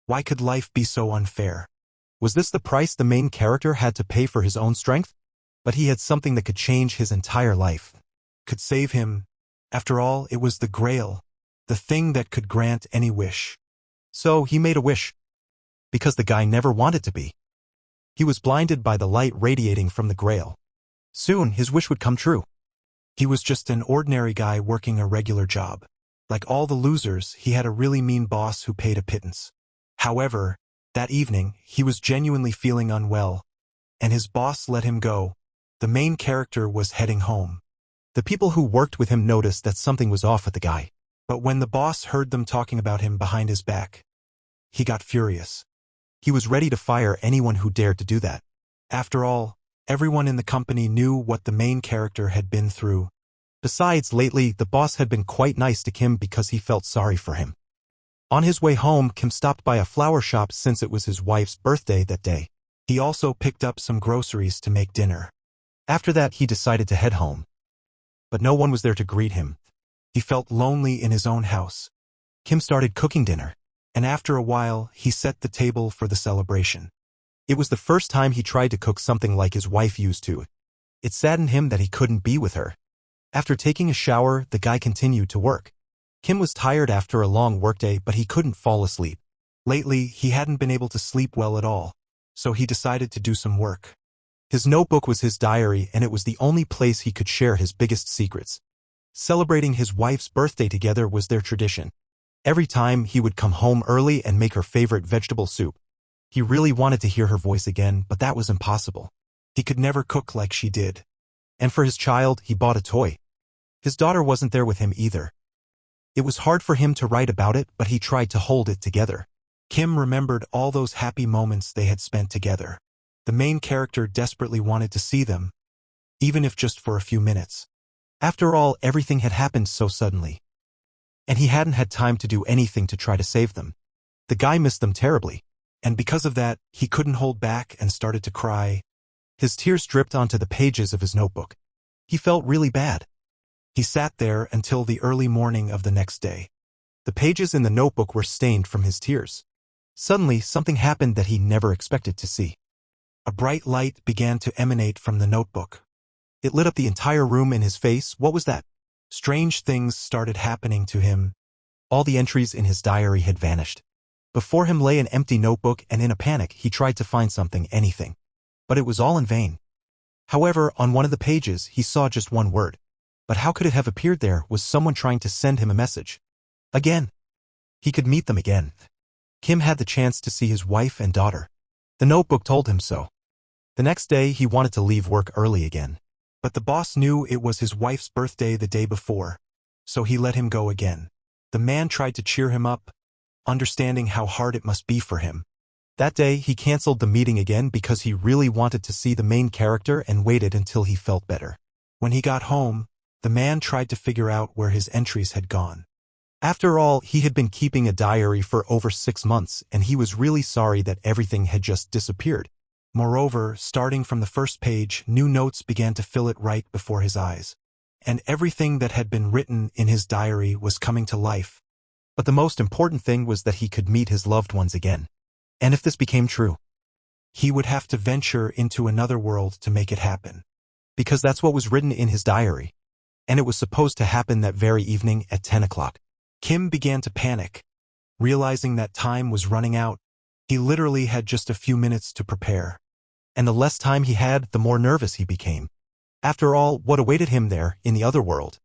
Why could life be so unfair? Was this the price the main character had to pay for his own strength? But he had something that could change his entire life. Could save him. After all, it was the Grail, the thing that could grant any wish. So he made a wish. Because the guy never wanted to be. He was blinded by the light radiating from the Grail. Soon, his wish would come true. He was just an ordinary guy working a regular job. Like all the losers, he had a really mean boss who paid a pittance. However, that evening, he was genuinely feeling unwell, and his boss let him go. The main character was heading home. The people who worked with him noticed that something was off with the guy. But when the boss heard them talking about him behind his back, he got furious. He was ready to fire anyone who dared to do that. After all, everyone in the company knew what the main character had been through. Besides, lately, the boss had been quite nice to Kim because he felt sorry for him. On his way home, Kim stopped by a flower shop since it was his wife's birthday that day. He also picked up some groceries to make dinner. After that, he decided to head home. But no one was there to greet him. He felt lonely in his own house. Kim started cooking dinner, and after a while, he set the table for the celebration. It was the first time he tried to cook something like his wife used to. It saddened him that he couldn't be with her. After taking a shower, the guy continued to work. Kim was tired after a long workday, but he couldn't fall asleep. Lately, he hadn't been able to sleep well at all, so he decided to do some work. His notebook was his diary, and it was the only place he could share his biggest secrets. Celebrating his wife's birthday together was their tradition. Every time, he would come home early and make her favorite vegetable soup. He really wanted to hear her voice again, but that was impossible. He could never cook like she did. And for his child, he bought a toy. His daughter wasn't there with him either. It was hard for him to write about it, but he tried to hold it together. Kim remembered all those happy moments they had spent together. The main character desperately wanted to see them, even if just for a few minutes. After all, everything had happened so suddenly. And he hadn't had time to do anything to try to save them. The guy missed them terribly. And because of that, he couldn't hold back and started to cry. His tears dripped onto the pages of his notebook. He felt really bad. He sat there until the early morning of the next day. The pages in the notebook were stained from his tears. Suddenly, something happened that he never expected to see. A bright light began to emanate from the notebook. It lit up the entire room in his face. What was that? Strange things started happening to him. All the entries in his diary had vanished. Before him lay an empty notebook, and in a panic, he tried to find something, anything. But it was all in vain. However, on one of the pages, he saw just one word. But how could it have appeared there? Was someone trying to send him a message? Again. He could meet them again. Kim had the chance to see his wife and daughter. The notebook told him so. The next day, he wanted to leave work early again. But the boss knew it was his wife's birthday the day before, so he let him go again. The man tried to cheer him up, understanding how hard it must be for him. That day, he canceled the meeting again because he really wanted to see the main character and waited until he felt better. When he got home, the man tried to figure out where his entries had gone. After all, he had been keeping a diary for over 6 months, and he was really sorry that everything had just disappeared. Moreover, starting from the first page, new notes began to fill it right before his eyes. And everything that had been written in his diary was coming to life. But the most important thing was that he could meet his loved ones again. And if this became true, he would have to venture into another world to make it happen. Because that's what was written in his diary. And it was supposed to happen that very evening at 10 o'clock. Kim began to panic. Realizing that time was running out, he literally had just a few minutes to prepare. And the less time he had, the more nervous he became. After all, what awaited him there, in the other world?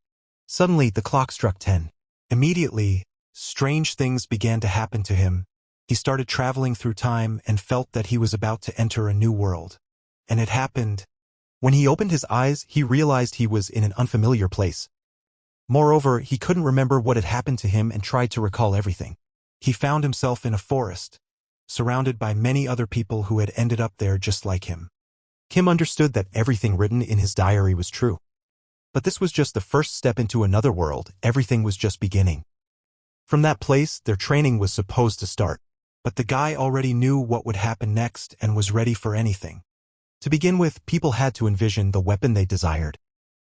Suddenly, the clock struck 10. Immediately, strange things began to happen to him. He started traveling through time and felt that he was about to enter a new world. And it happened. When he opened his eyes, he realized he was in an unfamiliar place. Moreover, he couldn't remember what had happened to him and tried to recall everything. He found himself in a forest, surrounded by many other people who had ended up there just like him. Kim understood that everything written in his diary was true. But this was just the first step into another world. Everything was just beginning. From that place, their training was supposed to start. But the guy already knew what would happen next and was ready for anything. To begin with, people had to envision the weapon they desired.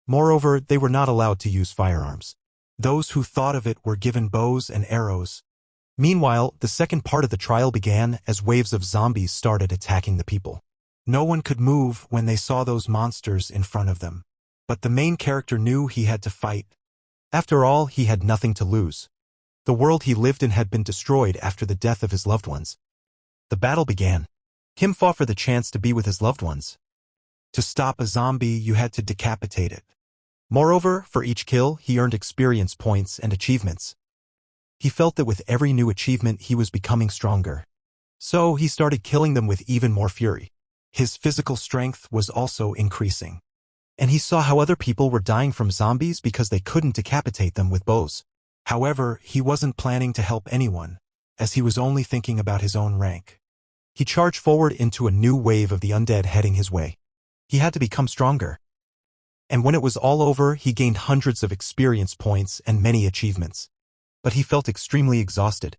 Moreover, they were not allowed to use firearms. Those who thought of it were given bows and arrows. Meanwhile, the second part of the trial began as waves of zombies started attacking the people. No one could move when they saw those monsters in front of them. But the main character knew he had to fight. After all, he had nothing to lose. The world he lived in had been destroyed after the death of his loved ones. The battle began. Kim fought for the chance to be with his loved ones. To stop a zombie, you had to decapitate it. Moreover, for each kill, he earned experience points and achievements. He felt that with every new achievement, he was becoming stronger. So he started killing them with even more fury. His physical strength was also increasing. And he saw how other people were dying from zombies because they couldn't decapitate them with bows. However, he wasn't planning to help anyone, as he was only thinking about his own rank. He charged forward into a new wave of the undead heading his way. He had to become stronger. And when it was all over, he gained hundreds of experience points and many achievements. But he felt extremely exhausted.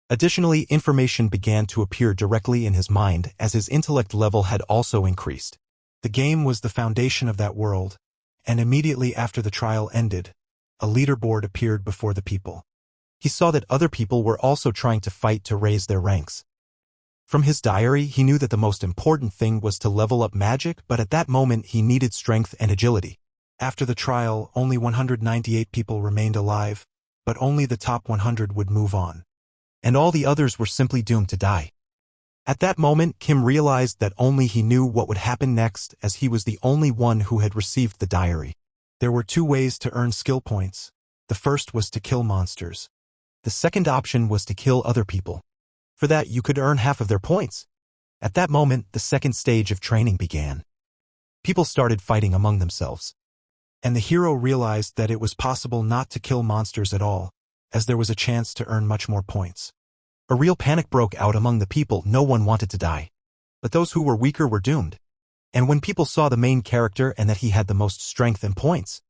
Additionally, information began to appear directly in his mind as his intellect level had also increased. The game was the foundation of that world, and immediately after the trial ended, a leaderboard appeared before the people. He saw that other people were also trying to fight to raise their ranks. From his diary, he knew that the most important thing was to level up magic, but at that moment he needed strength and agility. After the trial, only 198 people remained alive, but only the top 100 would move on. And all the others were simply doomed to die. At that moment, Kim realized that only he knew what would happen next, as he was the only one who had received the diary. There were two ways to earn skill points. The first was to kill monsters. The second option was to kill other people. For that, you could earn half of their points. At that moment, the second stage of training began. People started fighting among themselves. And the hero realized that it was possible not to kill monsters at all, as there was a chance to earn much more points. A real panic broke out among the people. No one wanted to die. But those who were weaker were doomed. And when people saw the main character and that he had the most strength and points,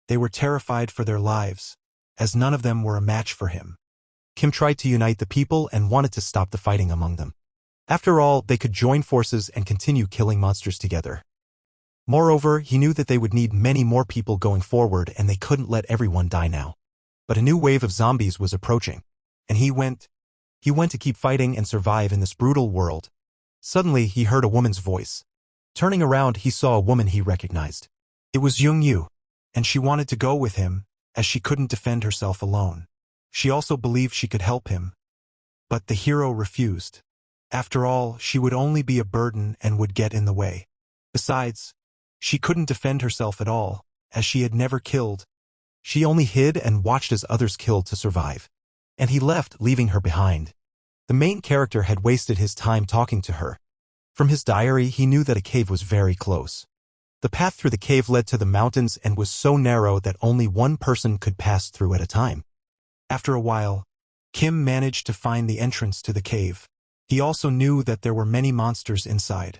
they were terrified for their lives, as none of them were a match for him. Kim tried to unite the people and wanted to stop the fighting among them. After all, they could join forces and continue killing monsters together. Moreover, he knew that they would need many more people going forward and they couldn't let everyone die now. But a new wave of zombies was approaching, and he went to keep fighting and survive in this brutal world. Suddenly, he heard a woman's voice. Turning around, he saw a woman he recognized. It was Jung Yu, and she wanted to go with him, as she couldn't defend herself alone. She also believed she could help him. But the hero refused. After all, she would only be a burden and would get in the way. Besides, she couldn't defend herself at all, as she had never killed. She only hid and watched as others killed to survive. And he left, leaving her behind. The main character had wasted his time talking to her. From his diary, he knew that a cave was very close. The path through the cave led to the mountains and was so narrow that only one person could pass through at a time. After a while, Kim managed to find the entrance to the cave. He also knew that there were many monsters inside,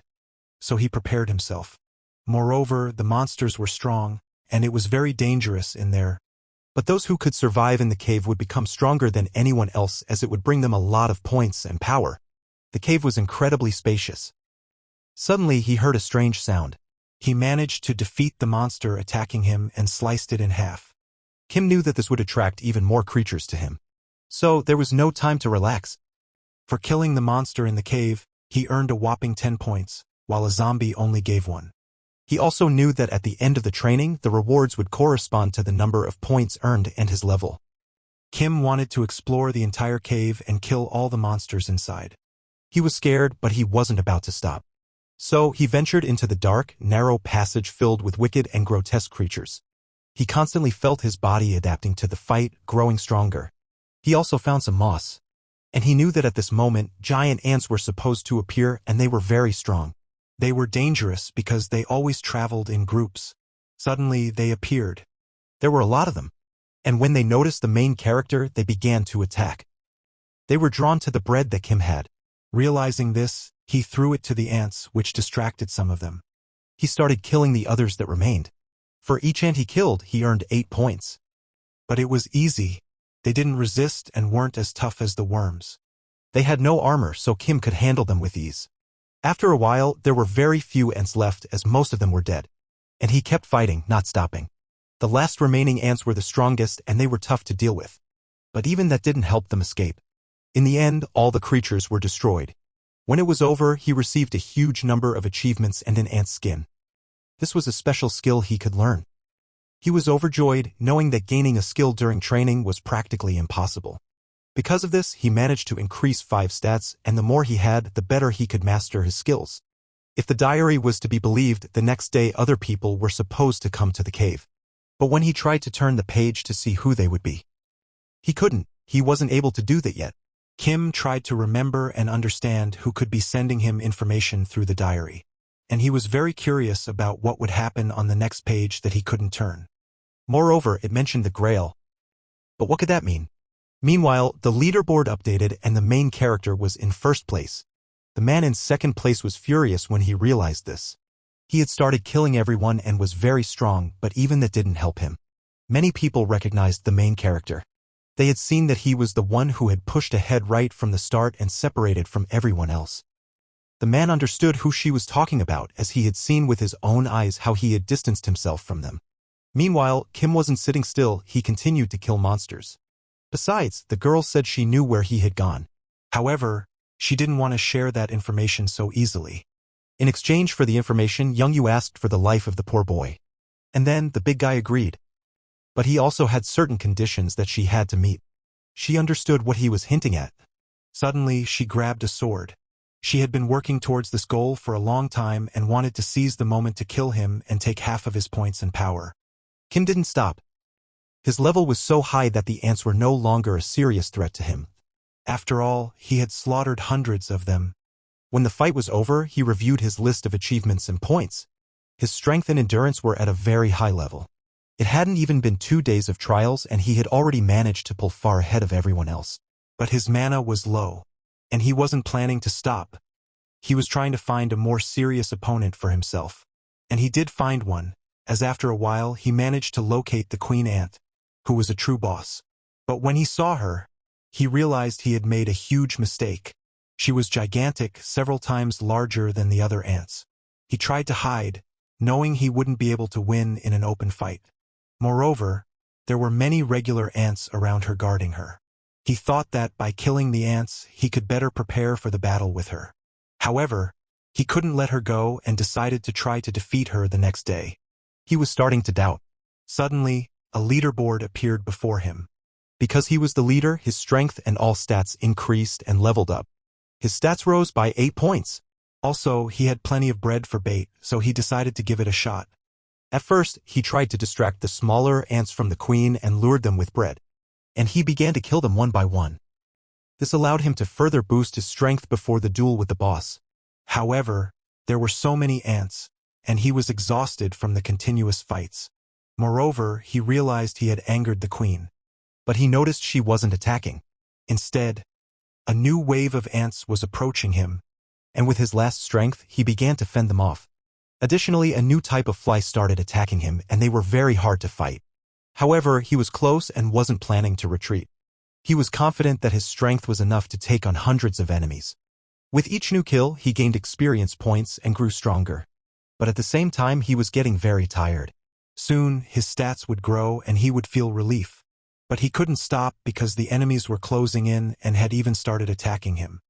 so he prepared himself. Moreover, the monsters were strong, and it was very dangerous in there. But those who could survive in the cave would become stronger than anyone else, as it would bring them a lot of points and power. The cave was incredibly spacious. Suddenly, he heard a strange sound. He managed to defeat the monster attacking him and sliced it in half. Kim knew that this would attract even more creatures to him. So there was no time to relax. For killing the monster in the cave, he earned a whopping 10 points, while a zombie only gave 1. He also knew that at the end of the training, the rewards would correspond to the number of points earned and his level. Kim wanted to explore the entire cave and kill all the monsters inside. He was scared, but he wasn't about to stop. So he ventured into the dark, narrow passage filled with wicked and grotesque creatures. He constantly felt his body adapting to the fight, growing stronger. He also found some moss. And he knew that at this moment, giant ants were supposed to appear, and they were very strong. They were dangerous because they always traveled in groups. Suddenly, they appeared. There were a lot of them. And when they noticed the main character, they began to attack. They were drawn to the bread that Kim had. Realizing this, he threw it to the ants, which distracted some of them. He started killing the others that remained. For each ant he killed, he earned 8 points. But it was easy. They didn't resist and weren't as tough as the worms. They had no armor, so Kim could handle them with ease. After a while, there were very few ants left, as most of them were dead. And he kept fighting, not stopping. The last remaining ants were the strongest, and they were tough to deal with. But even that didn't help them escape. In the end, all the creatures were destroyed. When it was over, he received a huge number of achievements and an ant's skin. This was a special skill he could learn. He was overjoyed, knowing that gaining a skill during training was practically impossible. Because of this, he managed to increase 5 stats, and the more he had, the better he could master his skills. If the diary was to be believed, the next day other people were supposed to come to the cave. But when he tried to turn the page to see who they would be, he couldn't. He wasn't able to do that yet. Kim tried to remember and understand who could be sending him information through the diary, and he was very curious about what would happen on the next page that he couldn't turn. Moreover, it mentioned the Grail. But what could that mean? Meanwhile, the leaderboard updated and the main character was in first place. The man in second place was furious when he realized this. He had started killing everyone and was very strong, but even that didn't help him. Many people recognized the main character. They had seen that he was the one who had pushed ahead right from the start and separated from everyone else. The man understood who she was talking about, as he had seen with his own eyes how he had distanced himself from them. Meanwhile, Kim wasn't sitting still, he continued to kill monsters. Besides, the girl said she knew where he had gone. However, she didn't want to share that information so easily. In exchange for the information, Young Yu asked for the life of the poor boy. And then, the big guy agreed. But he also had certain conditions that she had to meet. She understood what he was hinting at. Suddenly, she grabbed a sword. She had been working towards this goal for a long time and wanted to seize the moment to kill him and take half of his points and power. Kim didn't stop. His level was so high that the ants were no longer a serious threat to him. After all, he had slaughtered hundreds of them. When the fight was over, he reviewed his list of achievements and points. His strength and endurance were at a very high level. It hadn't even been 2 days of trials and he had already managed to pull far ahead of everyone else. But his mana was low, and he wasn't planning to stop. He was trying to find a more serious opponent for himself. And he did find one, as after a while he managed to locate the Queen Ant, who was a true boss. But when he saw her, he realized he had made a huge mistake. She was gigantic, several times larger than the other ants. He tried to hide, knowing he wouldn't be able to win in an open fight. Moreover, there were many regular ants around her guarding her. He thought that by killing the ants, he could better prepare for the battle with her. However, he couldn't let her go and decided to try to defeat her the next day. He was starting to doubt. Suddenly, a leaderboard appeared before him. Because he was the leader, his strength and all stats increased and leveled up. His stats rose by 8 points. Also, he had plenty of bread for bait, so he decided to give it a shot. At first, he tried to distract the smaller ants from the queen and lured them with bread. And he began to kill them one by one. This allowed him to further boost his strength before the duel with the boss. However, there were so many ants, and he was exhausted from the continuous fights. Moreover, he realized he had angered the queen. But he noticed she wasn't attacking. Instead, a new wave of ants was approaching him, and with his last strength, he began to fend them off. Additionally, a new type of fly started attacking him, and they were very hard to fight. However, he was close and wasn't planning to retreat. He was confident that his strength was enough to take on hundreds of enemies. With each new kill, he gained experience points and grew stronger. But at the same time, he was getting very tired. Soon, his stats would grow and he would feel relief. But he couldn't stop because the enemies were closing in and had even started attacking him.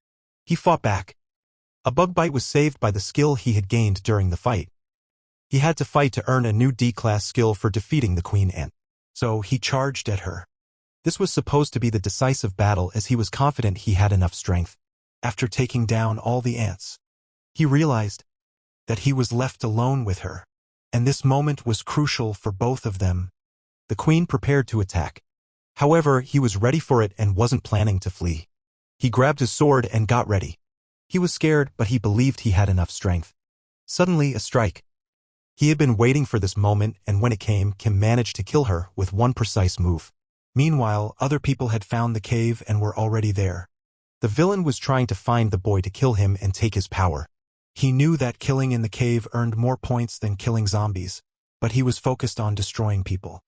He fought back. A bug bite was saved by the skill he had gained during the fight. He had to fight to earn a new D-class skill for defeating the Queen Ant. So he charged at her. This was supposed to be the decisive battle as he was confident he had enough strength. After taking down all the ants, he realized that he was left alone with her. And this moment was crucial for both of them. The queen prepared to attack. However, he was ready for it and wasn't planning to flee. He grabbed his sword and got ready. He was scared, but he believed he had enough strength. Suddenly, a strike. He had been waiting for this moment, and when it came, Kim managed to kill her with one precise move. Meanwhile, other people had found the cave and were already there. The villain was trying to find the boy to kill him and take his power. He knew that killing in the cave earned more points than killing zombies, but he was focused on destroying people.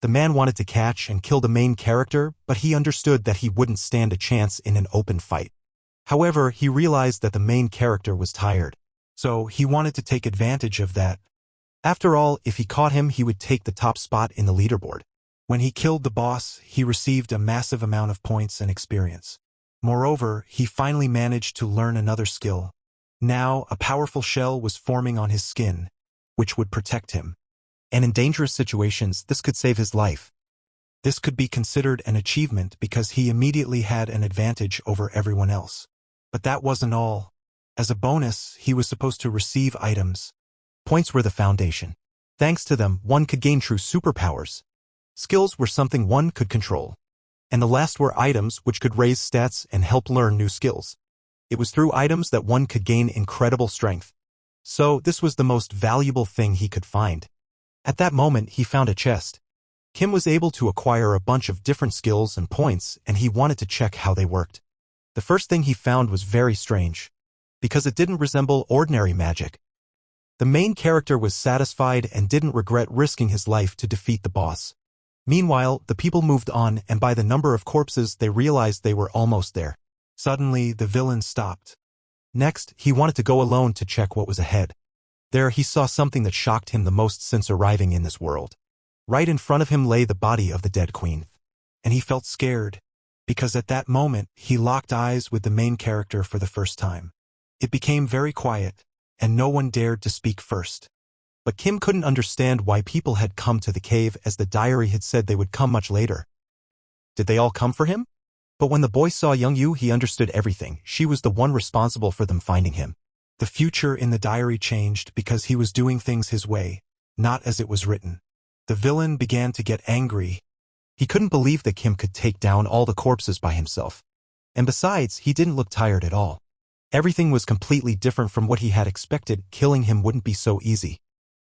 The man wanted to catch and kill the main character, but he understood that he wouldn't stand a chance in an open fight. However, he realized that the main character was tired, so he wanted to take advantage of that. After all, if he caught him, he would take the top spot in the leaderboard. When he killed the boss, he received a massive amount of points and experience. Moreover, he finally managed to learn another skill. Now, a powerful shell was forming on his skin, which would protect him. And in dangerous situations, this could save his life. This could be considered an achievement because he immediately had an advantage over everyone else. But that wasn't all. As a bonus, he was supposed to receive items. Points were the foundation. Thanks to them, one could gain true superpowers. Skills were something one could control. And the last were items which could raise stats and help learn new skills. It was through items that one could gain incredible strength. So this was the most valuable thing he could find. At that moment, he found a chest. Kim was able to acquire a bunch of different skills and points, and he wanted to check how they worked. The first thing he found was very strange, because it didn't resemble ordinary magic. The main character was satisfied and didn't regret risking his life to defeat the boss. Meanwhile, the people moved on, and by the number of corpses, they realized they were almost there. Suddenly, the villain stopped. Next, he wanted to go alone to check what was ahead. There, he saw something that shocked him the most since arriving in this world. Right in front of him lay the body of the dead queen. And he felt scared, because at that moment, he locked eyes with the main character for the first time. It became very quiet, and no one dared to speak first. But Kim couldn't understand why people had come to the cave, as the diary had said they would come much later. Did they all come for him? But when the boy saw Young Yu, he understood everything. She was the one responsible for them finding him. The future in the diary changed because he was doing things his way, not as it was written. The villain began to get angry. He couldn't believe that Kim could take down all the corpses by himself. And besides, he didn't look tired at all. Everything was completely different from what he had expected. Killing him wouldn't be so easy.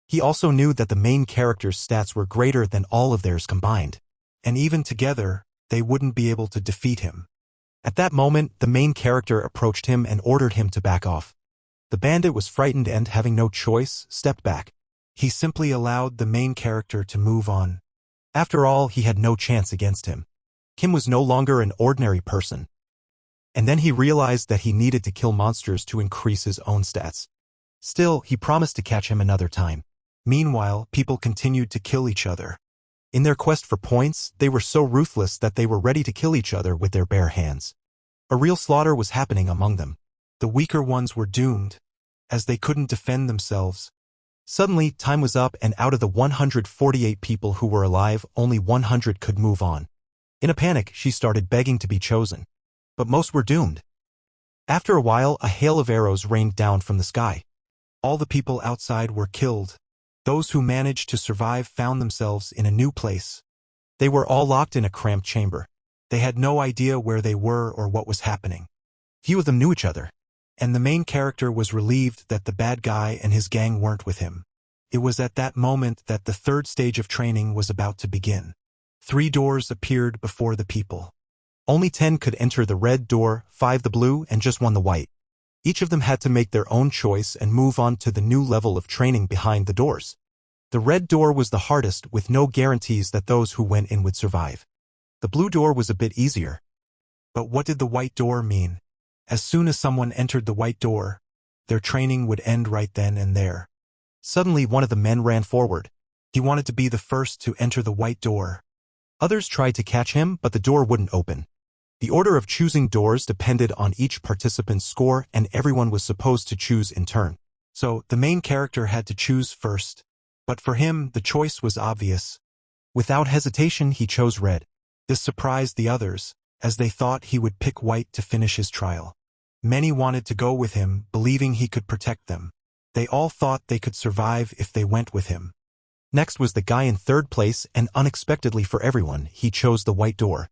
He also knew that the main character's stats were greater than all of theirs combined. And even together, they wouldn't be able to defeat him. At that moment, the main character approached him and ordered him to back off. The bandit was frightened and, having no choice, stepped back. He simply allowed the main character to move on. After all, he had no chance against him. Kim was no longer an ordinary person. And then he realized that he needed to kill monsters to increase his own stats. Still, he promised to catch him another time. Meanwhile, people continued to kill each other. In their quest for points, they were so ruthless that they were ready to kill each other with their bare hands. A real slaughter was happening among them. The weaker ones were doomed, as they couldn't defend themselves. Suddenly, time was up, and out of the 148 people who were alive, only 100 could move on. In a panic, she started begging to be chosen. But most were doomed. After a while, a hail of arrows rained down from the sky. All the people outside were killed. Those who managed to survive found themselves in a new place. They were all locked in a cramped chamber. They had no idea where they were or what was happening. Few of them knew each other. And the main character was relieved that the bad guy and his gang weren't with him. It was at that moment that the third stage of training was about to begin. 3 doors appeared before the people. Only 10 could enter the red door, 5 the blue, and just 1 the white. Each of them had to make their own choice and move on to the new level of training behind the doors. The red door was the hardest, with no guarantees that those who went in would survive. The blue door was a bit easier. But what did the white door mean? As soon as someone entered the white door, their training would end right then and there. Suddenly, one of the men ran forward. He wanted to be the first to enter the white door. Others tried to catch him, but the door wouldn't open. The order of choosing doors depended on each participant's score, and everyone was supposed to choose in turn. So, the main character had to choose first. But for him, the choice was obvious. Without hesitation, he chose red. This surprised the others, as they thought he would pick white to finish his trial. Many wanted to go with him, believing he could protect them. They all thought they could survive if they went with him. Next was the guy in third place, and unexpectedly for everyone, he chose the white door.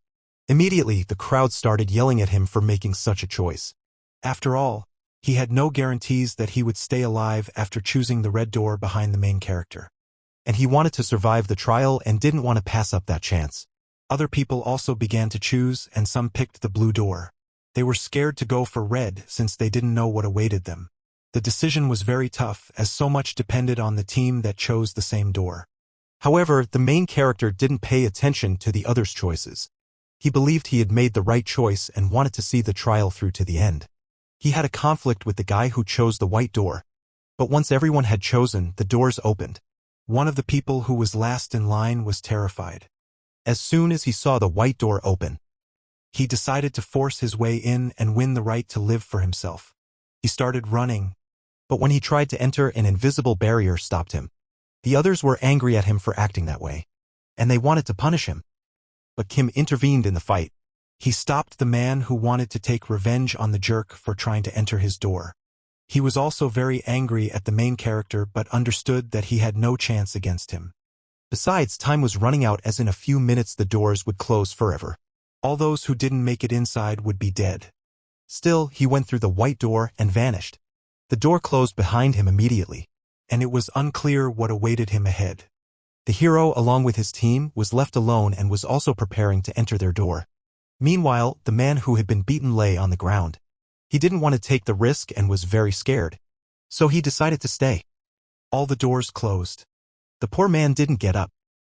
Immediately, the crowd started yelling at him for making such a choice. After all, he had no guarantees that he would stay alive after choosing the red door behind the main character. And he wanted to survive the trial and didn't want to pass up that chance. Other people also began to choose, and some picked the blue door. They were scared to go for red since they didn't know what awaited them. The decision was very tough, as so much depended on the team that chose the same door. However, the main character didn't pay attention to the others' choices. He believed he had made the right choice and wanted to see the trial through to the end. He had a conflict with the guy who chose the white door. But once everyone had chosen, the doors opened. One of the people who was last in line was terrified. As soon as he saw the white door open, He decided to force his way in and win the right to live for himself. He started running, but when he tried to enter, an invisible barrier stopped him. The others were angry at him for acting that way, and they wanted to punish him. But Kim intervened in the fight. He stopped the man who wanted to take revenge on the jerk for trying to enter his door. He was also very angry at the main character but understood that he had no chance against him. Besides, time was running out, as in a few minutes the doors would close forever. All those who didn't make it inside would be dead. Still, he went through the white door and vanished. The door closed behind him immediately, and it was unclear what awaited him ahead. The hero, along with his team, was left alone and was also preparing to enter their door. Meanwhile, the man who had been beaten lay on the ground. He didn't want to take the risk and was very scared, so he decided to stay. All the doors closed. The poor man didn't get up,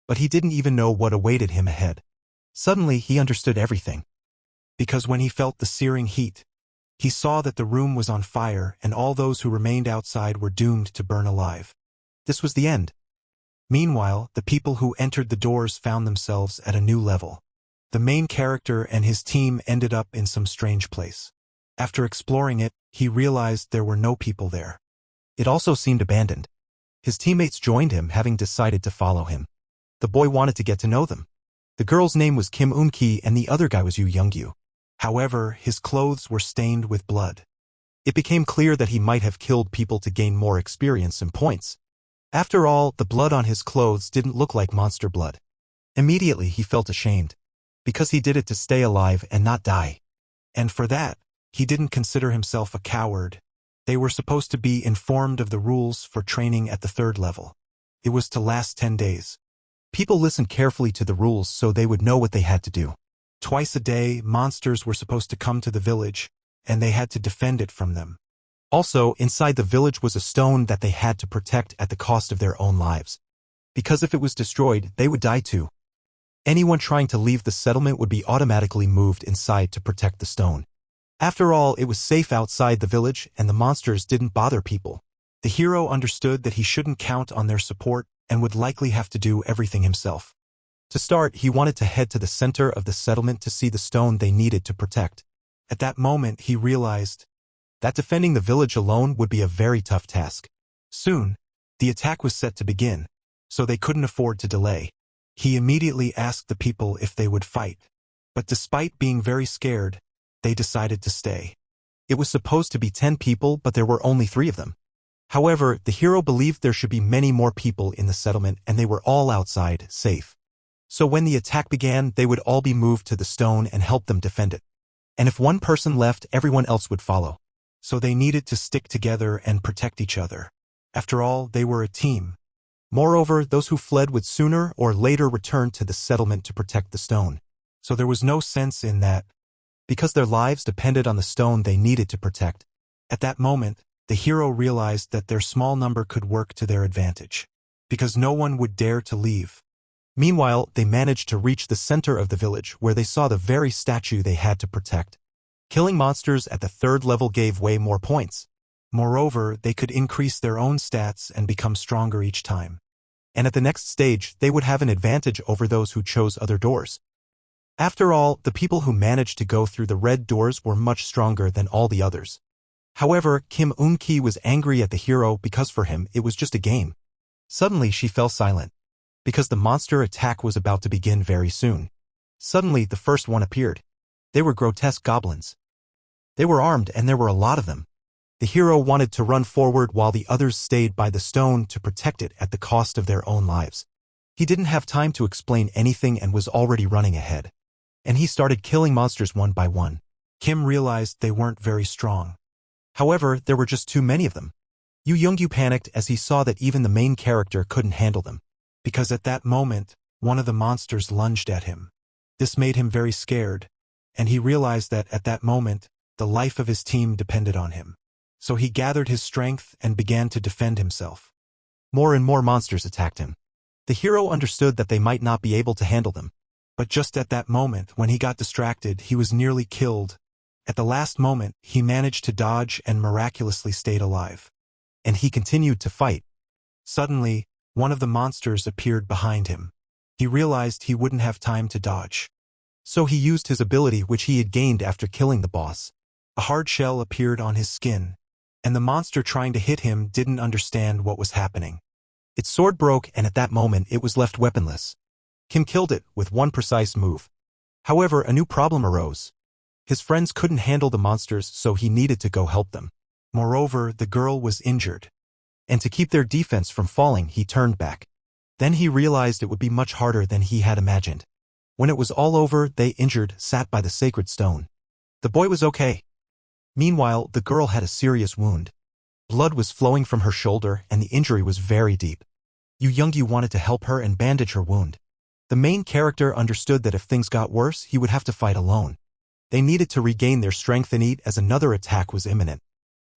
but he didn't even know what awaited him ahead. Suddenly, he understood everything. Because when he felt the searing heat, he saw that the room was on fire and all those who remained outside were doomed to burn alive. This was the end. Meanwhile, the people who entered the doors found themselves at a new level. The main character and his team ended up in some strange place. After exploring it, he realized there were no people there. It also seemed abandoned. His teammates joined him, having decided to follow him. The boy wanted to get to know them. The girl's name was Kim Eun-ki and the other guy was Yoo Young-gyu. However, his clothes were stained with blood. It became clear that he might have killed people to gain more experience and points. After all, the blood on his clothes didn't look like monster blood. Immediately, he felt ashamed, because he did it to stay alive and not die. And for that, he didn't consider himself a coward. They were supposed to be informed of the rules for training at the 3rd level. It was to last 10 days. People listened carefully to the rules so they would know what they had to do. Twice a day, monsters were supposed to come to the village, and they had to defend it from them. Also, inside the village was a stone that they had to protect at the cost of their own lives. Because if it was destroyed, they would die too. Anyone trying to leave the settlement would be automatically moved inside to protect the stone. After all, it was safe outside the village and the monsters didn't bother people. The hero understood that he shouldn't count on their support and would likely have to do everything himself. To start, he wanted to head to the center of the settlement to see the stone they needed to protect. At that moment, he realized that defending the village alone would be a very tough task. Soon, the attack was set to begin, so they couldn't afford to delay. He immediately asked the people if they would fight, but despite being very scared, they decided to stay. It was supposed to be 10 people, but there were only 3 of them. However, the hero believed there should be many more people in the settlement and they were all outside, safe. So when the attack began, they would all be moved to the stone and help them defend it. And if one person left, everyone else would follow. So they needed to stick together and protect each other. After all, they were a team. Moreover, those who fled would sooner or later return to the settlement to protect the stone. So there was no sense in that, because their lives depended on the stone they needed to protect. At that moment, the hero realized that their small number could work to their advantage, because no one would dare to leave. Meanwhile, they managed to reach the center of the village where they saw the very statue they had to protect. Killing monsters at the 3rd level gave way more points. Moreover, they could increase their own stats and become stronger each time. And at the next stage, they would have an advantage over those who chose other doors. After all, the people who managed to go through the red doors were much stronger than all the others. However, Kim Eun-ki was angry at the hero because for him it was just a game. Suddenly she fell silent, because the monster attack was about to begin very soon. Suddenly the first one appeared. They were grotesque goblins. They were armed and there were a lot of them. The hero wanted to run forward while the others stayed by the stone to protect it at the cost of their own lives. He didn't have time to explain anything and was already running ahead. And he started killing monsters one by one. Kim realized they weren't very strong. However, there were just too many of them. Yoo Young-gyu panicked as he saw that even the main character couldn't handle them, because at that moment, one of the monsters lunged at him. This made him very scared, and he realized that at that moment, the life of his team depended on him. So he gathered his strength and began to defend himself. More and more monsters attacked him. The hero understood that they might not be able to handle them. But just at that moment, when he got distracted, he was nearly killed. At the last moment, he managed to dodge and miraculously stayed alive. And he continued to fight. Suddenly, one of the monsters appeared behind him. He realized he wouldn't have time to dodge. So he used his ability which he had gained after killing the boss. A hard shell appeared on his skin, and the monster trying to hit him didn't understand what was happening. Its sword broke, and at that moment it was left weaponless. Kim killed it with one precise move. However, a new problem arose. His friends couldn't handle the monsters, so he needed to go help them. Moreover, the girl was injured, and to keep their defense from falling, he turned back. Then he realized it would be much harder than he had imagined. When it was all over, they injured sat by the sacred stone. The boy was okay. Meanwhile, the girl had a serious wound. Blood was flowing from her shoulder, and the injury was very deep. Yu Youngyu wanted to help her and bandage her wound. The main character understood that if things got worse, he would have to fight alone. They needed to regain their strength and eat as another attack was imminent.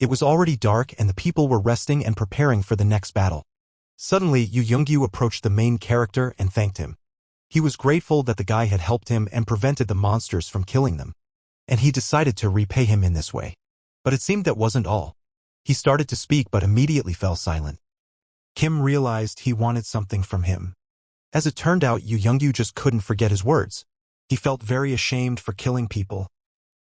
It was already dark and the people were resting and preparing for the next battle. Suddenly, Yu Youngyu approached the main character and thanked him. He was grateful that the guy had helped him and prevented the monsters from killing them. And he decided to repay him in this way. But it seemed that wasn't all. He started to speak but immediately fell silent. Kim realized he wanted something from him. As it turned out, Yu Youngyu just couldn't forget his words. He felt very ashamed for killing people.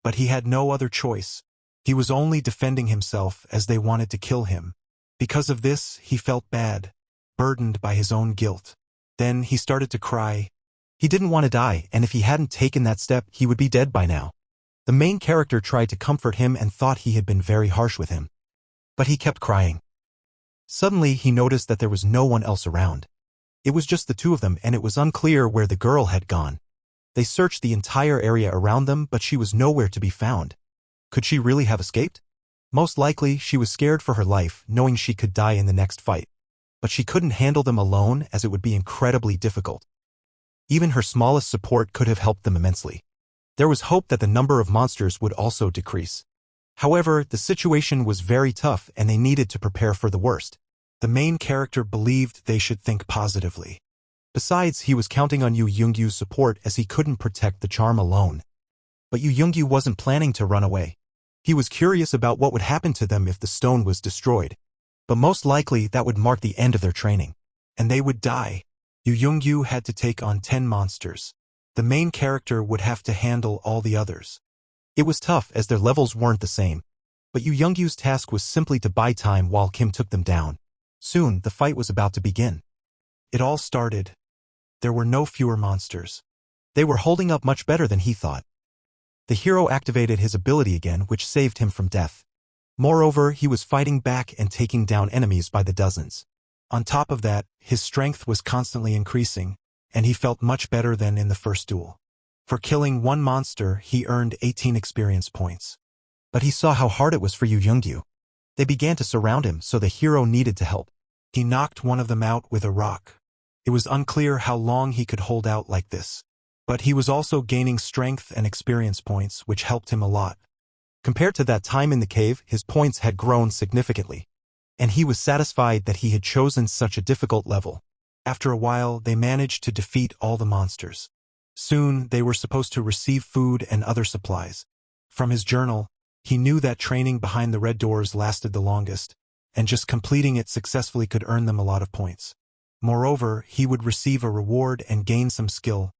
But he had no other choice. He was only defending himself as they wanted to kill him. Because of this, he felt bad, burdened by his own guilt. Then he started to cry. He didn't want to die, and if he hadn't taken that step, he would be dead by now. The main character tried to comfort him and thought he had been very harsh with him. But he kept crying. Suddenly, he noticed that there was no one else around. It was just the two of them, and it was unclear where the girl had gone. They searched the entire area around them, but she was nowhere to be found. Could she really have escaped? Most likely, she was scared for her life, knowing she could die in the next fight. But she couldn't handle them alone, as it would be incredibly difficult. Even her smallest support could have helped them immensely. There was hope that the number of monsters would also decrease. However, the situation was very tough and they needed to prepare for the worst. The main character believed they should think positively. Besides, he was counting on Yu Youngyu's support as he couldn't protect the charm alone. But Yu Youngyu wasn't planning to run away. He was curious about what would happen to them if the stone was destroyed. But most likely that would mark the end of their training. And they would die. Yu Youngyu had to take on 10 monsters. The main character would have to handle all the others. It was tough as their levels weren't the same. But Yu Youngyu's task was simply to buy time while Kim took them down. Soon, the fight was about to begin. It all started. There were no fewer monsters. They were holding up much better than he thought. The hero activated his ability again, which saved him from death. Moreover, he was fighting back and taking down enemies by the dozens. On top of that, his strength was constantly increasing, and he felt much better than in the first duel. For killing one monster, he earned 18 experience points. But he saw how hard it was for Yu Youngyu. They began to surround him, so the hero needed to help. He knocked one of them out with a rock. It was unclear how long he could hold out like this. But he was also gaining strength and experience points, which helped him a lot. Compared to that time in the cave, his points had grown significantly. And he was satisfied that he had chosen such a difficult level. After a while, they managed to defeat all the monsters. Soon, they were supposed to receive food and other supplies. From his journal, he knew that training behind the red doors lasted the longest, and just completing it successfully could earn them a lot of points. Moreover, he would receive a reward and gain some skill.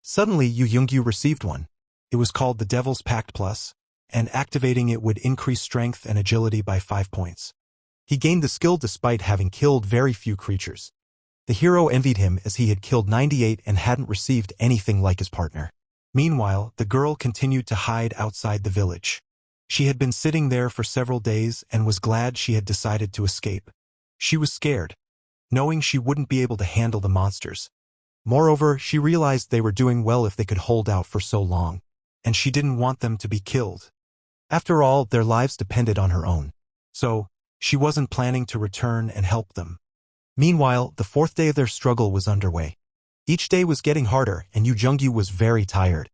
Suddenly, Yu Youngyu received one. It was called the Devil's Pact Plus, and activating it would increase strength and agility by 5 points. He gained the skill despite having killed very few creatures. The hero envied him as he had killed 98 and hadn't received anything like his partner. Meanwhile, the girl continued to hide outside the village. She had been sitting there for several days and was glad she had decided to escape. She was scared, knowing she wouldn't be able to handle the monsters. Moreover, she realized they were doing well if they could hold out for so long, and she didn't want them to be killed. After all, their lives depended on her own. So, she wasn't planning to return and help them. Meanwhile, the 4th day of their struggle was underway. Each day was getting harder, and Yu Youngyu was very tired.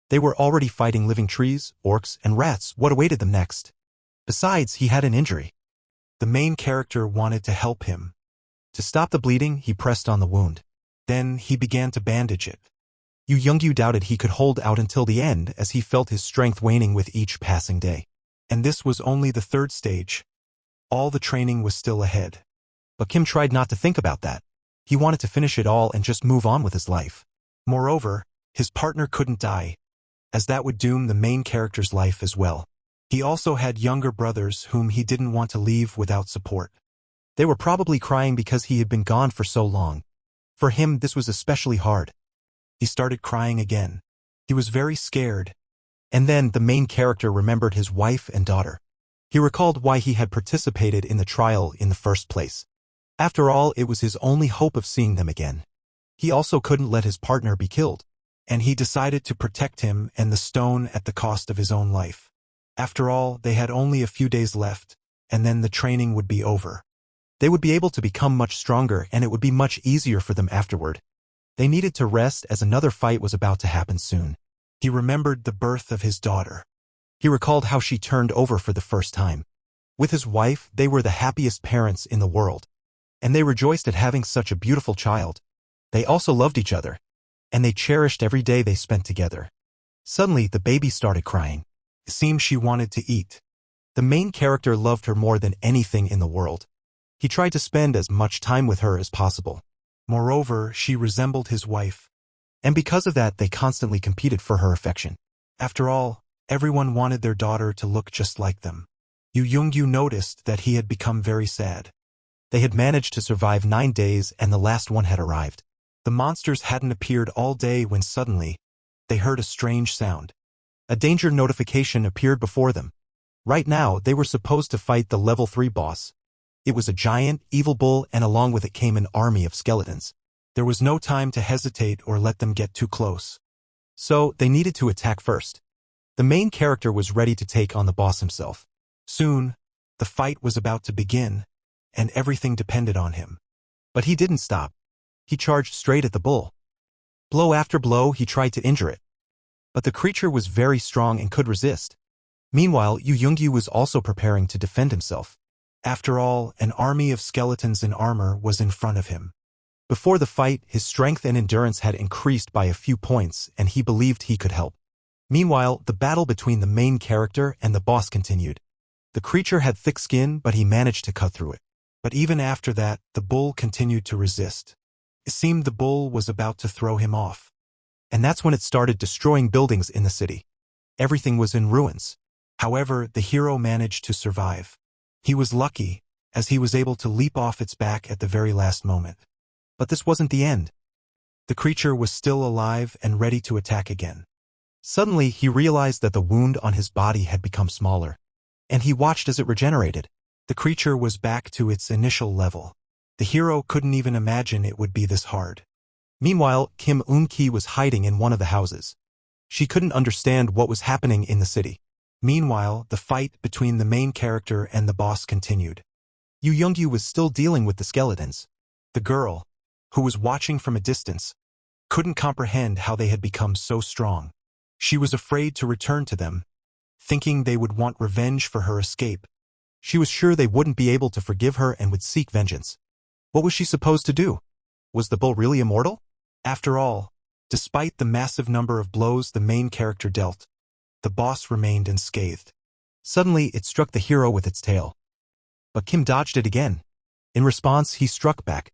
They were already fighting living trees, orcs, and rats. What awaited them next? Besides, he had an injury. The main character wanted to help him. To stop the bleeding, he pressed on the wound. Then, he began to bandage it. Yu Youngyu doubted he could hold out until the end as he felt his strength waning with each passing day. And this was only the 3rd stage. All the training was still ahead. But Kim tried not to think about that. He wanted to finish it all and just move on with his life. Moreover, His partner couldn't die, as that would doom the main character's life as well. He also had younger brothers whom he didn't want to leave without support. They were probably crying because he had been gone for so long. For him, this was especially hard. He started crying again. He was very scared. And then the main character remembered his wife and daughter. He recalled why he had participated in the trial in the first place. After all, it was his only hope of seeing them again. He also couldn't let his partner be killed, and he decided to protect him and the stone at the cost of his own life. After all, they had only a few days left, and then the training would be over. They would be able to become much stronger, and it would be much easier for them afterward. They needed to rest as another fight was about to happen soon. He remembered the birth of his daughter. He recalled how she turned over for the first time. With his wife, they were the happiest parents in the world, and they rejoiced at having such a beautiful child. They also loved each other, and they cherished every day they spent together. Suddenly, the baby started crying. It seemed she wanted to eat. The main character loved her more than anything in the world. He tried to spend as much time with her as possible. Moreover, she resembled his wife, and because of that, they constantly competed for her affection. After all, everyone wanted their daughter to look just like them. Yu Yoongyu noticed that he had become very sad. They had managed to survive 9 days, and the last one had arrived. The monsters hadn't appeared all day when suddenly, they heard a strange sound. A danger notification appeared before them. Right now, they were supposed to fight the level 3 boss. It was a giant, evil bull, and along with it came an army of skeletons. There was no time to hesitate or let them get too close. So, they needed to attack first. The main character was ready to take on the boss himself. Soon, the fight was about to begin, and everything depended on him. But he didn't stop. He charged straight at the bull. Blow after blow, he tried to injure it. But the creature was very strong and could resist. Meanwhile, Yu Yoongyu was also preparing to defend himself. After all, an army of skeletons in armor was in front of him. Before the fight, his strength and endurance had increased by a few points, and he believed he could help. Meanwhile, the battle between the main character and the boss continued. The creature had thick skin, but he managed to cut through it. But even after that, the bull continued to resist. It seemed the bull was about to throw him off. And that's when it started destroying buildings in the city. Everything was in ruins. However, the hero managed to survive. He was lucky, as he was able to leap off its back at the very last moment. But this wasn't the end. The creature was still alive and ready to attack again. Suddenly, he realized that the wound on his body had become smaller, and he watched as it regenerated. The creature was back to its initial level. The hero couldn't even imagine it would be this hard. Meanwhile, Kim Eun-ki was hiding in one of the houses. She couldn't understand what was happening in the city. Meanwhile, the fight between the main character and the boss continued. Yu Yoongyu was still dealing with the skeletons. The girl, who was watching from a distance, couldn't comprehend how they had become so strong. She was afraid to return to them, thinking they would want revenge for her escape. She was sure they wouldn't be able to forgive her and would seek vengeance. What was she supposed to do? Was the bull really immortal? After all, despite the massive number of blows the main character dealt, the boss remained unscathed. Suddenly, it struck the hero with its tail. But Kim dodged it again. In response, he struck back,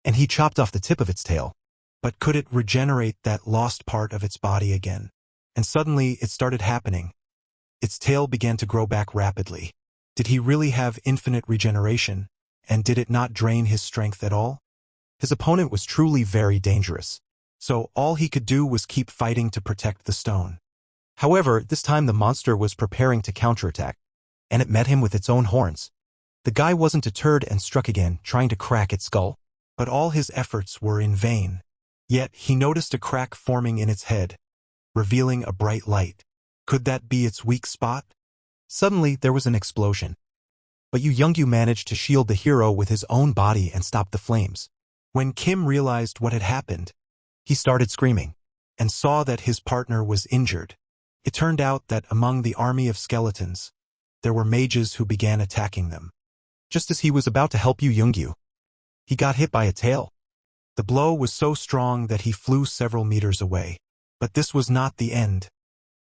and he chopped off the tip of its tail. But could it regenerate that lost part of its body again? And suddenly, it started happening. Its tail began to grow back rapidly. Did he really have infinite regeneration? And did it not drain his strength at all? His opponent was truly very dangerous. So all he could do was keep fighting to protect the stone. However, this time the monster was preparing to counterattack, and it met him with its own horns. The guy wasn't deterred and struck again, trying to crack its skull. But all his efforts were in vain. Yet he noticed a crack forming in its head, revealing a bright light. Could that be its weak spot? Suddenly, there was an explosion. But Yu Yoongyu managed to shield the hero with his own body and stop the flames. When Kim realized what had happened, he started screaming, and saw that his partner was injured. It turned out that among the army of skeletons, there were mages who began attacking them. Just as he was about to help Yu Yoongyu, he got hit by a tail. The blow was so strong that he flew several meters away. But this was not the end,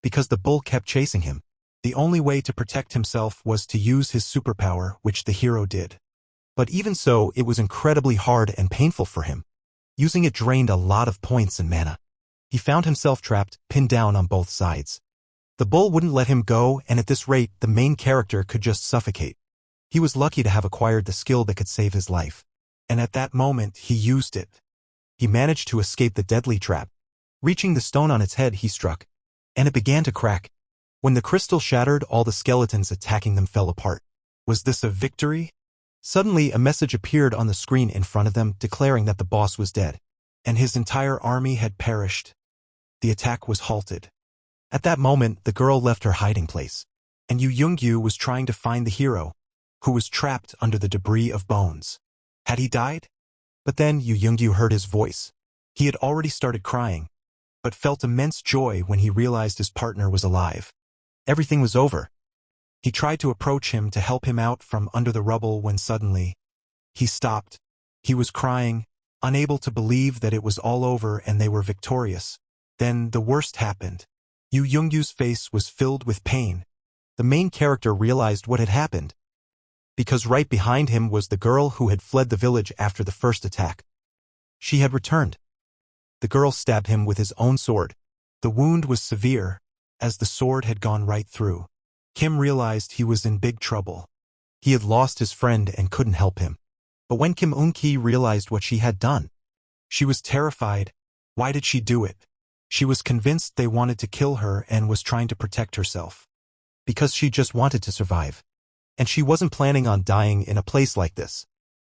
because the bull kept chasing him. The only way to protect himself was to use his superpower, which the hero did. But even so, it was incredibly hard and painful for him. Using it drained a lot of points and mana. He found himself trapped, pinned down on both sides. The bull wouldn't let him go, and at this rate, the main character could just suffocate. He was lucky to have acquired the skill that could save his life. And at that moment, he used it. He managed to escape the deadly trap. Reaching the stone on its head, he struck, and it began to crack. When the crystal shattered, all the skeletons attacking them fell apart. Was this a victory? Suddenly, a message appeared on the screen in front of them declaring that the boss was dead, and his entire army had perished. The attack was halted. At that moment, the girl left her hiding place, and Yu Youngyu was trying to find the hero, who was trapped under the debris of bones. Had he died? But then Yu Youngyu heard his voice. He had already started crying, but felt immense joy when he realized his partner was alive. Everything was over. He tried to approach him to help him out from under the rubble when suddenly, he stopped. He was crying, unable to believe that it was all over and they were victorious. Then the worst happened. Yu Youngyu's face was filled with pain. The main character realized what had happened, because right behind him was the girl who had fled the village after the first attack. She had returned. The girl stabbed him with his own sword. The wound was severe, as the sword had gone right through. Kim realized he was in big trouble. He had lost his friend and couldn't help him. But when Kim Eun-ki realized what she had done, she was terrified. Why did she do it? She was convinced they wanted to kill her and was trying to protect herself. Because she just wanted to survive. And she wasn't planning on dying in a place like this.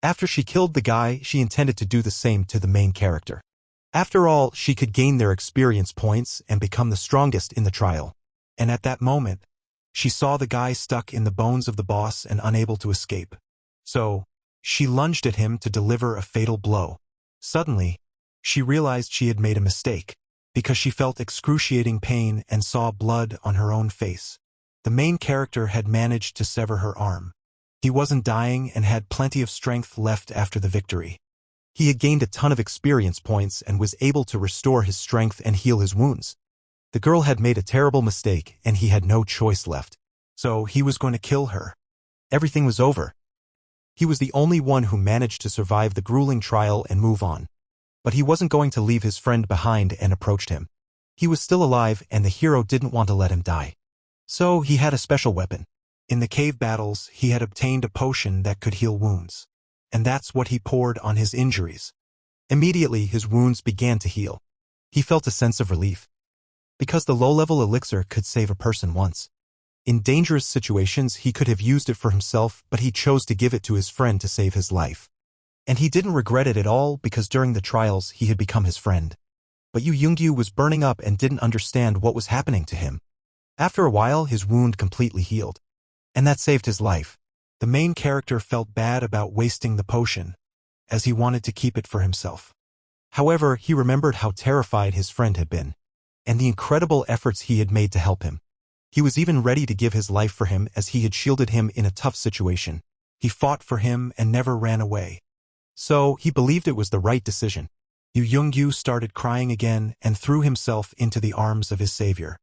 After she killed the guy, she intended to do the same to the main character. After all, she could gain their experience points and become the strongest in the trial. And at that moment, she saw the guy stuck in the bones of the boss and unable to escape. So, she lunged at him to deliver a fatal blow. Suddenly, she realized she had made a mistake, because she felt excruciating pain and saw blood on her own face. The main character had managed to sever her arm. He wasn't dying and had plenty of strength left after the victory. He had gained a ton of experience points and was able to restore his strength and heal his wounds. The girl had made a terrible mistake and he had no choice left. So he was going to kill her. Everything was over. He was the only one who managed to survive the grueling trial and move on. But he wasn't going to leave his friend behind and approached him. He was still alive and the hero didn't want to let him die. So he had a special weapon. In the cave battles, he had obtained a potion that could heal wounds. And that's what he poured on his injuries. Immediately, his wounds began to heal. He felt a sense of relief. Because the low-level elixir could save a person once. In dangerous situations, he could have used it for himself, but he chose to give it to his friend to save his life. And he didn't regret it at all because during the trials, he had become his friend. But Yu Youngyu was burning up and didn't understand what was happening to him. After a while, his wound completely healed. And that saved his life. The main character felt bad about wasting the potion, as he wanted to keep it for himself. However, he remembered how terrified his friend had been, and the incredible efforts he had made to help him. He was even ready to give his life for him as he had shielded him in a tough situation. He fought for him and never ran away. So, he believed it was the right decision. Yu Youngyu started crying again and threw himself into the arms of his savior.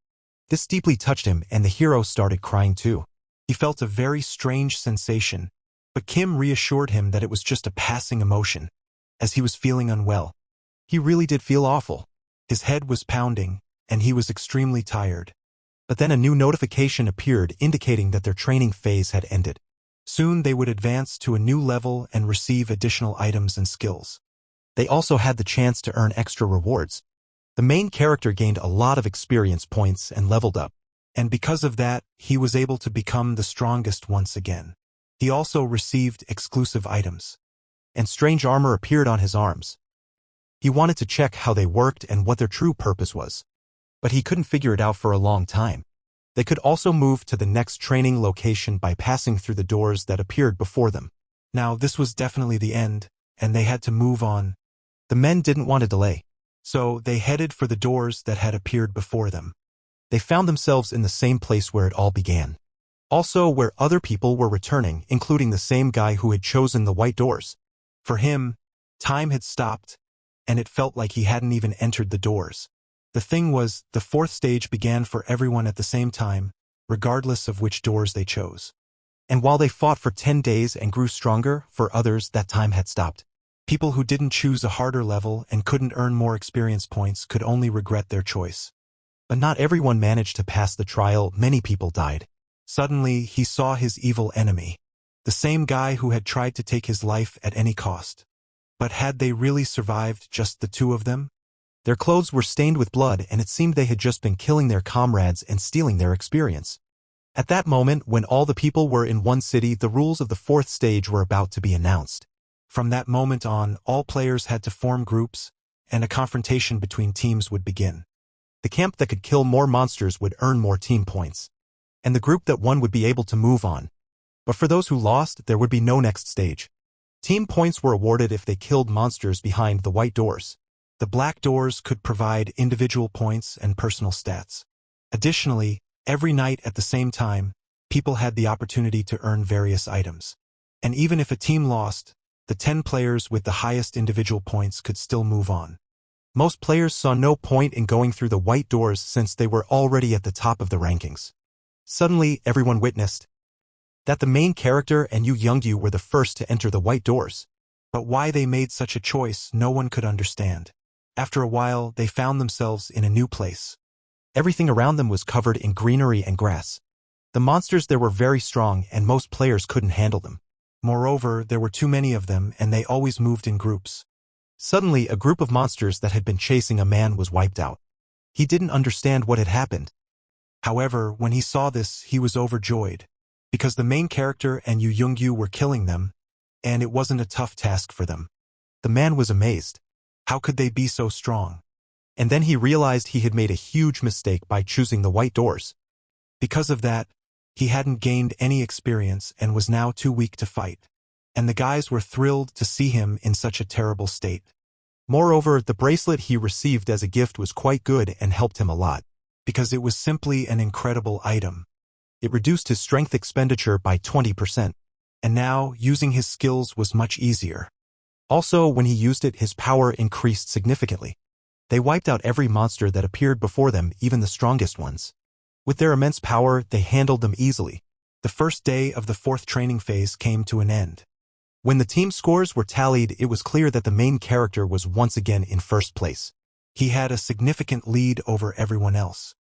This deeply touched him and the hero started crying too. He felt a very strange sensation, but Kim reassured him that it was just a passing emotion, as he was feeling unwell. He really did feel awful. His head was pounding, and he was extremely tired. But then a new notification appeared indicating that their training phase had ended. Soon they would advance to a new level and receive additional items and skills. They also had the chance to earn extra rewards. The main character gained a lot of experience points and leveled up. And because of that, he was able to become the strongest once again. He also received exclusive items. And strange armor appeared on his arms. He wanted to check how they worked and what their true purpose was. But he couldn't figure it out for a long time. They could also move to the next training location by passing through the doors that appeared before them. Now, this was definitely the end, and they had to move on. The men didn't want to delay, so they headed for the doors that had appeared before them. They found themselves in the same place where it all began. Also where other people were returning, including the same guy who had chosen the white doors. For him, time had stopped, and it felt like he hadn't even entered the doors. The thing was, the fourth stage began for everyone at the same time, regardless of which doors they chose. And while they fought for 10 days and grew stronger, for others that time had stopped. People who didn't choose a harder level and couldn't earn more experience points could only regret their choice. But not everyone managed to pass the trial. Many people died. Suddenly, he saw his evil enemy, the same guy who had tried to take his life at any cost. But had they really survived, just the two of them? Their clothes were stained with blood, and it seemed they had just been killing their comrades and stealing their experience. At that moment, when all the people were in one city, the rules of the fourth stage were about to be announced. From that moment on, all players had to form groups, and a confrontation between teams would begin. The camp that could kill more monsters would earn more team points, and the group that won would be able to move on. But for those who lost, there would be no next stage. Team points were awarded if they killed monsters behind the white doors. The black doors could provide individual points and personal stats. Additionally, every night at the same time, people had the opportunity to earn various items. And even if a team lost, the 10 players with the highest individual points could still move on. Most players saw no point in going through the white doors since they were already at the top of the rankings. Suddenly, everyone witnessed that the main character and Yu Youngyu were the first to enter the white doors. But why they made such a choice, no one could understand. After a while, they found themselves in a new place. Everything around them was covered in greenery and grass. The monsters there were very strong, and most players couldn't handle them. Moreover, there were too many of them, and they always moved in groups. Suddenly, a group of monsters that had been chasing a man was wiped out. He didn't understand what had happened. However, when he saw this, he was overjoyed, because the main character and Yu Youngyu were killing them, and it wasn't a tough task for them. The man was amazed. How could they be so strong? And then he realized he had made a huge mistake by choosing the white doors. Because of that, he hadn't gained any experience and was now too weak to fight. And the guys were thrilled to see him in such a terrible state. Moreover, the bracelet he received as a gift was quite good and helped him a lot, because it was simply an incredible item. It reduced his strength expenditure by 20%, and now using his skills was much easier. Also, when he used it, his power increased significantly. They wiped out every monster that appeared before them, even the strongest ones. With their immense power, they handled them easily. The first day of the fourth training phase came to an end. When the team scores were tallied, it was clear that the main character was once again in first place. He had a significant lead over everyone else.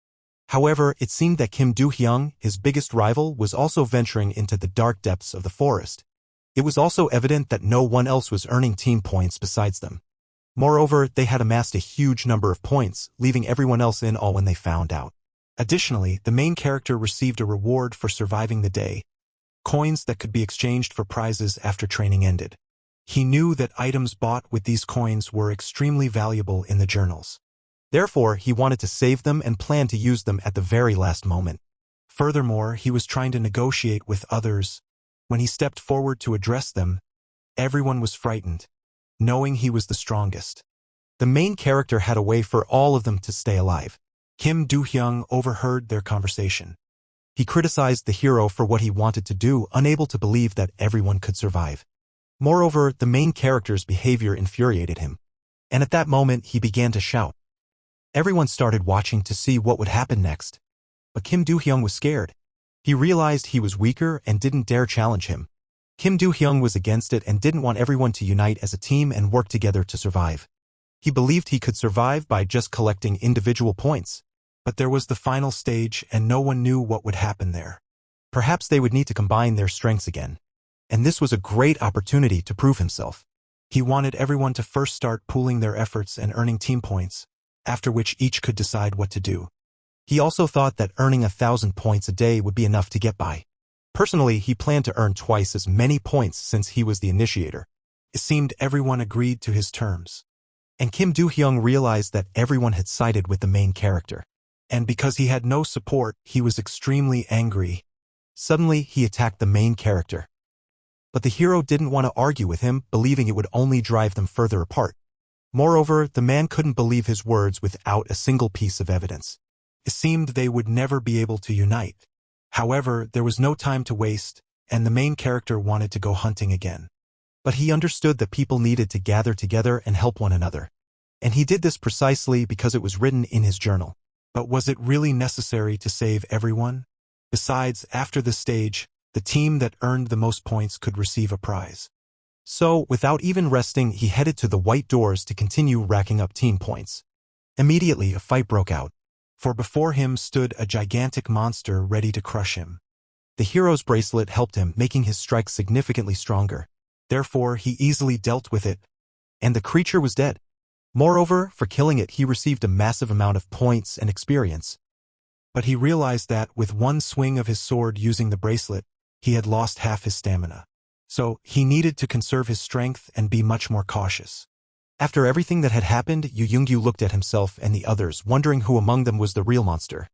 However, it seemed that Kim Do-hyung, his biggest rival, was also venturing into the dark depths of the forest. It was also evident that no one else was earning team points besides them. Moreover, they had amassed a huge number of points, leaving everyone else in awe when they found out. Additionally, the main character received a reward for surviving the day, coins that could be exchanged for prizes after training ended. He knew that items bought with these coins were extremely valuable in the journals. Therefore, he wanted to save them and planned to use them at the very last moment. Furthermore, he was trying to negotiate with others. When he stepped forward to address them, everyone was frightened, knowing he was the strongest. The main character had a way for all of them to stay alive. Kim Do-hyung overheard their conversation. He criticized the hero for what he wanted to do, unable to believe that everyone could survive. Moreover, the main character's behavior infuriated him. And at that moment, he began to shout. Everyone started watching to see what would happen next. But Kim Do-hyung was scared. He realized he was weaker and didn't dare challenge him. Kim Do-hyung was against it and didn't want everyone to unite as a team and work together to survive. He believed he could survive by just collecting individual points. But there was the final stage, and no one knew what would happen there. Perhaps they would need to combine their strengths again. And this was a great opportunity to prove himself. He wanted everyone to first start pooling their efforts and earning team points, after which each could decide what to do. He also thought that earning 1,000 points a day would be enough to get by. Personally, he planned to earn twice as many points since he was the initiator. It seemed everyone agreed to his terms. And Kim Do-hyung realized that everyone had sided with the main character. And because he had no support, he was extremely angry. Suddenly, he attacked the main character. But the hero didn't want to argue with him, believing it would only drive them further apart. Moreover, the man couldn't believe his words without a single piece of evidence. It seemed they would never be able to unite. However, there was no time to waste, and the main character wanted to go hunting again. But he understood that people needed to gather together and help one another. And he did this precisely because it was written in his journal. But was it really necessary to save everyone? Besides, after this stage, the team that earned the most points could receive a prize. So, without even resting, he headed to the white doors to continue racking up team points. Immediately, a fight broke out, for before him stood a gigantic monster ready to crush him. The hero's bracelet helped him, making his strike significantly stronger. Therefore, he easily dealt with it, and the creature was dead. Moreover, for killing it, he received a massive amount of points and experience. But he realized that, with one swing of his sword using the bracelet, he had lost half his stamina. So, he needed to conserve his strength and be much more cautious. After everything that had happened, Yu Yongyu looked at himself and the others, wondering who among them was the real monster.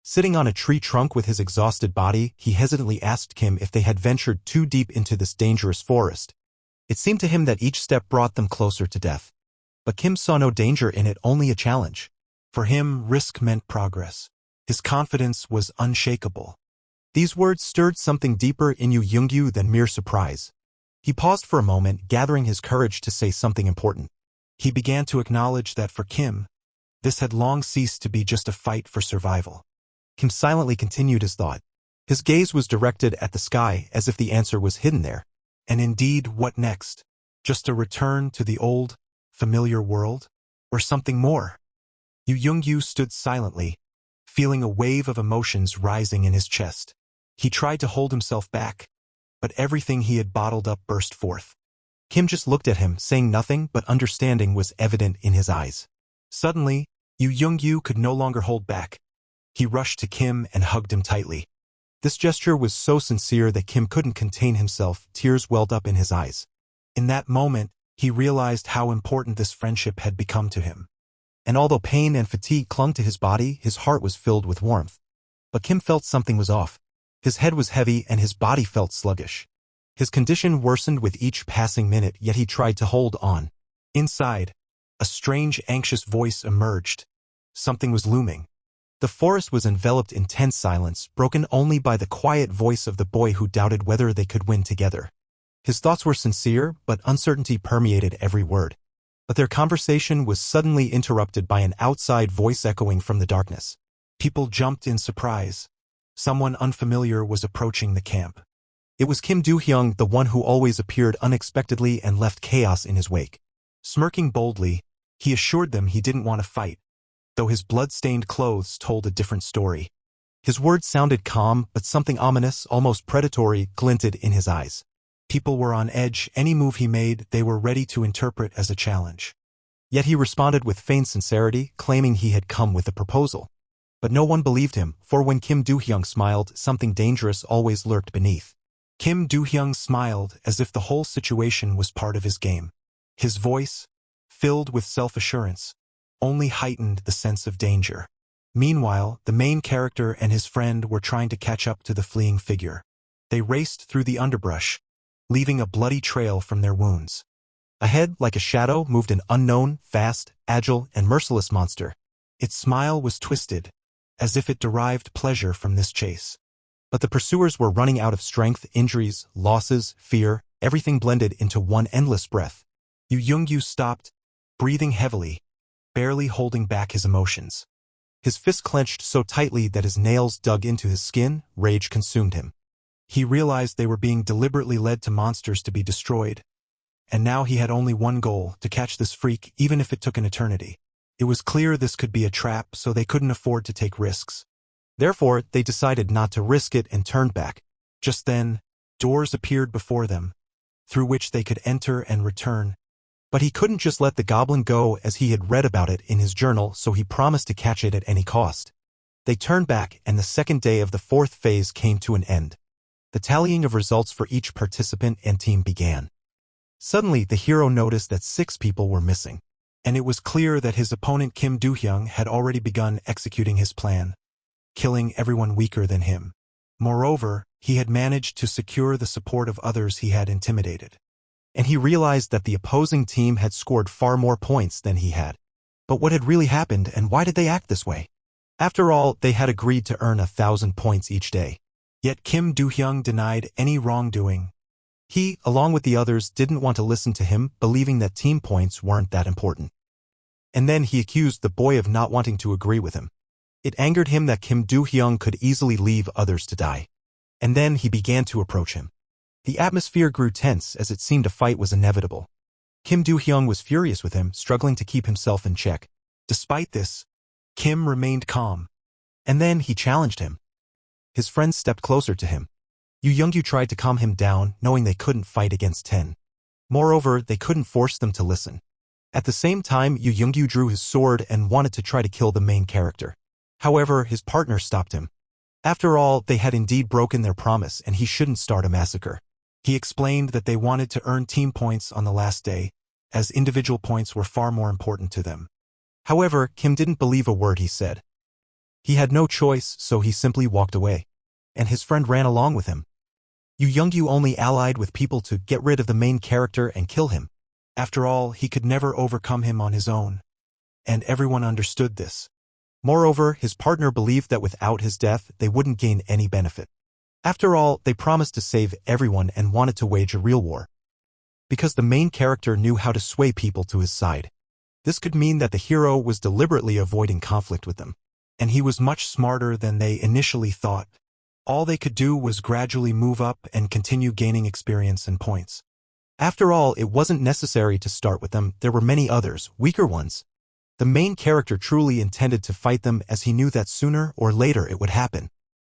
Sitting on a tree trunk with his exhausted body, he hesitantly asked Kim if they had ventured too deep into this dangerous forest. It seemed to him that each step brought them closer to death. But Kim saw no danger in it, only a challenge. For him, risk meant progress. His confidence was unshakable. These words stirred something deeper in Yu Yongyu than mere surprise. He paused for a moment, gathering his courage to say something important. He began to acknowledge that for Kim, this had long ceased to be just a fight for survival. Kim silently continued his thought. His gaze was directed at the sky, as if the answer was hidden there. And indeed, what next? Just a return to the old, familiar world? Or something more? Yu Yongyu stood silently, feeling a wave of emotions rising in his chest. He tried to hold himself back, but everything he had bottled up burst forth. Kim just looked at him, saying nothing, but understanding was evident in his eyes. Suddenly, Yu Yongyu could no longer hold back. He rushed to Kim and hugged him tightly. This gesture was so sincere that Kim couldn't contain himself, tears welled up in his eyes. In that moment, he realized how important this friendship had become to him. And although pain and fatigue clung to his body, his heart was filled with warmth. But Kim felt something was off. His head was heavy and his body felt sluggish. His condition worsened with each passing minute, yet he tried to hold on. Inside, a strange, anxious voice emerged. Something was looming. The forest was enveloped in tense silence, broken only by the quiet voice of the boy who doubted whether they could win together. His thoughts were sincere, but uncertainty permeated every word. But their conversation was suddenly interrupted by an outside voice echoing from the darkness. People jumped in surprise. Someone unfamiliar was approaching the camp. It was Kim Do-hyung, the one who always appeared unexpectedly and left chaos in his wake. Smirking boldly, he assured them he didn't want to fight, though his blood-stained clothes told a different story. His words sounded calm, but something ominous, almost predatory, glinted in his eyes. People were on edge. Any move he made, they were ready to interpret as a challenge. Yet he responded with feigned sincerity, claiming he had come with a proposal. But no one believed him, for when Kim Do-hyung smiled, something dangerous always lurked beneath. Kim Do-hyung smiled as if the whole situation was part of his game. His voice, filled with self-assurance, only heightened the sense of danger. Meanwhile, the main character and his friend were trying to catch up to the fleeing figure. They raced through the underbrush, leaving a bloody trail from their wounds. Ahead, like a shadow, moved an unknown, fast, agile, and merciless monster. Its smile was twisted, as if it derived pleasure from this chase. But the pursuers were running out of strength, injuries, losses, fear, everything blended into one endless breath. Yu Yongyu stopped, breathing heavily, barely holding back his emotions. His fist clenched so tightly that his nails dug into his skin. Rage consumed him. He realized they were being deliberately led to monsters to be destroyed. And now he had only one goal, to catch this freak, even if it took an eternity. It was clear this could be a trap, so they couldn't afford to take risks. Therefore, they decided not to risk it and turned back. Just then, doors appeared before them, through which they could enter and return. But he couldn't just let the goblin go, as he had read about it in his journal, so he promised to catch it at any cost. They turned back, and the second day of the fourth phase came to an end. The tallying of results for each participant and team began. Suddenly, the hero noticed that 6 people were missing. And it was clear that his opponent Kim Do-hyung had already begun executing his plan, killing everyone weaker than him. Moreover, he had managed to secure the support of others he had intimidated. And he realized that the opposing team had scored far more points than he had. But what had really happened, and why did they act this way? After all, they had agreed to earn 1,000 points each day. Yet Kim Do-hyung denied any wrongdoing. He, along with the others, didn't want to listen to him, believing that team points weren't that important. And then he accused the boy of not wanting to agree with him. It angered him that Kim Do-hyung could easily leave others to die. And then he began to approach him. The atmosphere grew tense as it seemed a fight was inevitable. Kim Do-hyung was furious with him, struggling to keep himself in check. Despite this, Kim remained calm. And then he challenged him. His friends stepped closer to him. Yoo Young-gyu tried to calm him down, knowing they couldn't fight against 10. Moreover, they couldn't force them to listen. At the same time, Yoo Young-gyu drew his sword and wanted to try to kill the main character. However, his partner stopped him. After all, they had indeed broken their promise and he shouldn't start a massacre. He explained that they wanted to earn team points on the last day, as individual points were far more important to them. However, Kim didn't believe a word he said. He had no choice, so he simply walked away. And his friend ran along with him. Yoo Young-gyu only allied with people to get rid of the main character and kill him. After all, he could never overcome him on his own. And everyone understood this. Moreover, his partner believed that without his death, they wouldn't gain any benefit. After all, they promised to save everyone and wanted to wage a real war. Because the main character knew how to sway people to his side. This could mean that the hero was deliberately avoiding conflict with them. And he was much smarter than they initially thought. All they could do was gradually move up and continue gaining experience and points. After all, it wasn't necessary to start with them, there were many others, weaker ones. The main character truly intended to fight them as he knew that sooner or later it would happen.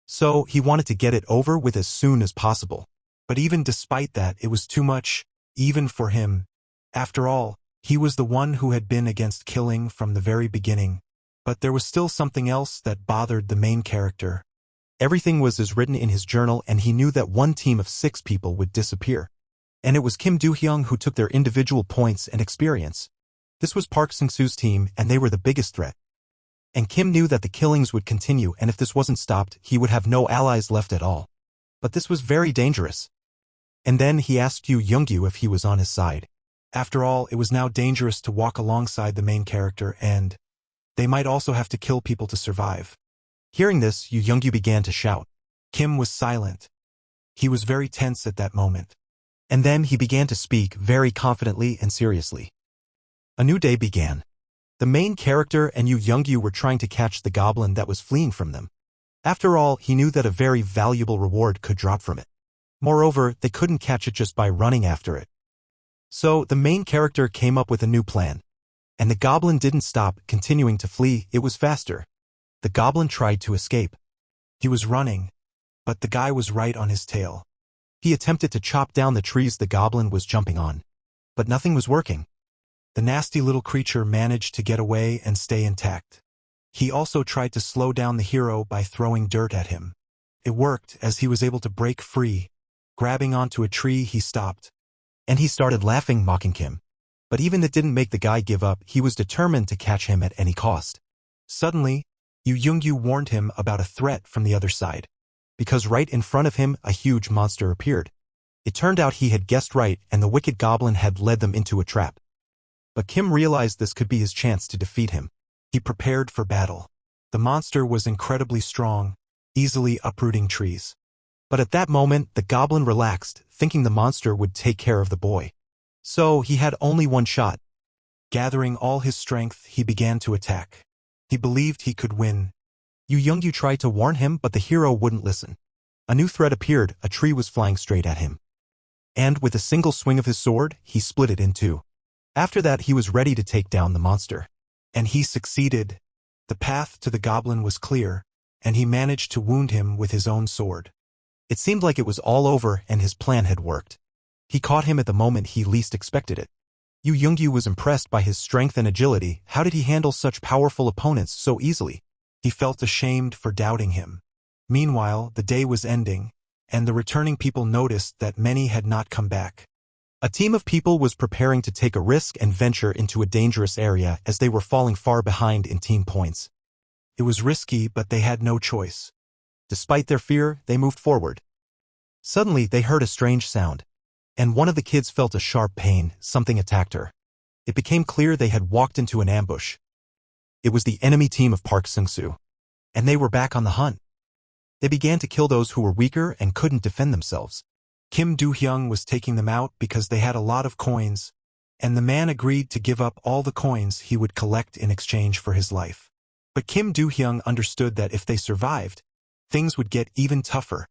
So, he wanted to get it over with as soon as possible. But even despite that, it was too much, even for him. After all, he was the one who had been against killing from the very beginning. But there was still something else that bothered the main character. Everything was as written in his journal and he knew that one team of 6 people would disappear. And it was Kim Do-hyung who took their individual points and experience. This was Park Seung-soo's team and they were the biggest threat. And Kim knew that the killings would continue and if this wasn't stopped, he would have no allies left at all. But this was very dangerous. And then he asked Yoo Young-gyu if he was on his side. After all, it was now dangerous to walk alongside the main character and they might also have to kill people to survive. Hearing this, Yoo Young-gyu began to shout. Kim was silent. He was very tense at that moment. And then he began to speak very confidently and seriously. A new day began. The main character and Yoo Young-gyu were trying to catch the goblin that was fleeing from them. After all, he knew that a very valuable reward could drop from it. Moreover, they couldn't catch it just by running after it. So, the main character came up with a new plan. And the goblin didn't stop, continuing to flee, it was faster. The goblin tried to escape. He was running, but the guy was right on his tail. He attempted to chop down the trees the goblin was jumping on. But nothing was working. The nasty little creature managed to get away and stay intact. He also tried to slow down the hero by throwing dirt at him. It worked as he was able to break free. Grabbing onto a tree, he stopped. And he started laughing, mocking Kim. But even it didn't make the guy give up, he was determined to catch him at any cost. Suddenly, Yoo Young-gyu warned him about a threat from the other side. Because right in front of him, a huge monster appeared. It turned out he had guessed right and the wicked goblin had led them into a trap. But Kim realized this could be his chance to defeat him. He prepared for battle. The monster was incredibly strong, easily uprooting trees. But at that moment, the goblin relaxed, thinking the monster would take care of the boy. So, he had only one shot. Gathering all his strength, he began to attack. He believed he could win. Yoo Young-gyu tried to warn him, but the hero wouldn't listen. A new threat appeared, a tree was flying straight at him. And with a single swing of his sword, he split it in two. After that, he was ready to take down the monster. And he succeeded. The path to the goblin was clear, and he managed to wound him with his own sword. It seemed like it was all over and his plan had worked. He caught him at the moment he least expected it. Yoo Young-gyu was impressed by his strength and agility. How did he handle such powerful opponents so easily? He felt ashamed for doubting him. Meanwhile, the day was ending, and the returning people noticed that many had not come back. A team of people was preparing to take a risk and venture into a dangerous area as they were falling far behind in team points. It was risky, but they had no choice. Despite their fear, they moved forward. Suddenly, they heard a strange sound. And one of the kids felt a sharp pain, something attacked her. It became clear they had walked into an ambush. It was the enemy team of Park Seung-soo. And they were back on the hunt. They began to kill those who were weaker and couldn't defend themselves. Kim Do-hyung was taking them out because they had a lot of coins, and the man agreed to give up all the coins he would collect in exchange for his life. But Kim Do-hyung understood that if they survived, things would get even tougher.